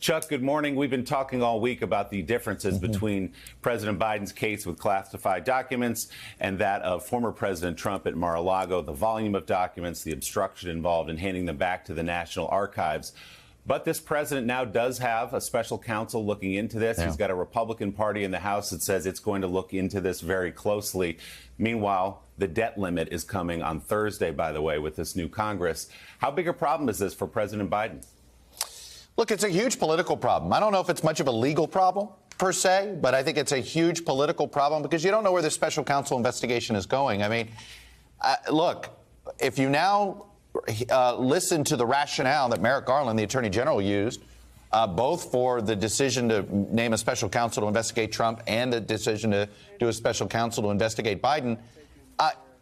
Chuck, good morning. We've been talking all week about the differences between President Biden's case with classified documents and that of former President Trump at Mar-a-Lago, the volume of documents, the obstruction involved in handing them back to the National Archives. But this president now does have a special counsel looking into this. He's got a Republican Party in the House that says it's going to look into this very closely. Meanwhile, the debt limit is coming on Thursday, by the way, with this new Congress. How big a problem is this for President Biden? Look, it's a huge political problem. I don't know if it's much of a legal problem, per se, but I think it's a huge political problem because you don't know where the special counsel investigation is going. I mean, look, if you now listen to the rationale that Merrick Garland, the Attorney General, used, both for the decision to name a special counsel to investigate Trump and the decision to do a special counsel to investigate Biden,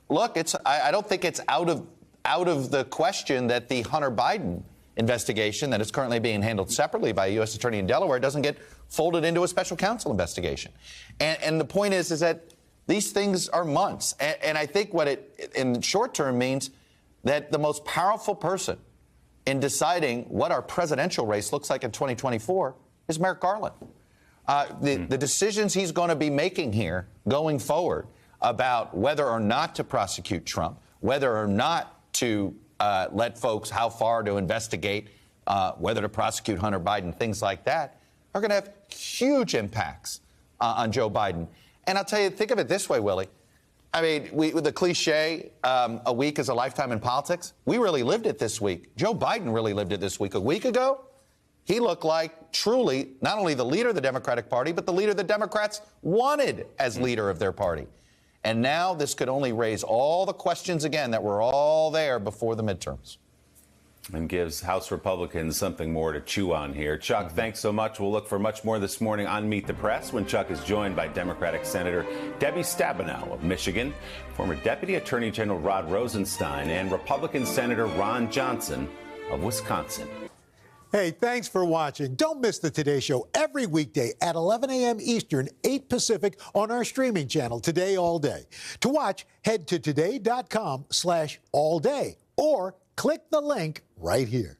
look, I don't think it's out of the question that the Hunter Biden investigation that is currently being handled separately by a U.S. attorney in Delaware doesn't get folded into a special counsel investigation. And the point is that these things are months. And I think what it, in the short term, means that the most powerful person in deciding what our presidential race looks like in 2024 is Merrick Garland. The decisions he's going to be making here going forward about whether or not to prosecute Trump, whether or not to let folks how far to investigate, whether to prosecute Hunter Biden, things like that, are going to have huge impacts on Joe Biden. And I'll tell you, think of it this way, Willie. I mean, with the cliche, a week is a lifetime in politics, we really lived it this week. Joe Biden really lived it this week. A week ago, he looked like truly not only the leader of the Democratic Party, but the leader the Democrats wanted as leader of their party. And now this could only raise all the questions again that were all there before the midterms. And gives House Republicans something more to chew on here. Chuck, thanks so much. We'll look for much more this morning on Meet the Press when Chuck is joined by Democratic Senator Debbie Stabenow of Michigan, former Deputy Attorney General Rod Rosenstein, and Republican Senator Ron Johnson of Wisconsin. Hey, thanks for watching. Don't miss the Today Show every weekday at 11 a.m. Eastern, 8 Pacific on our streaming channel, Today All Day. To watch, head to today.com/allday or click the link right here.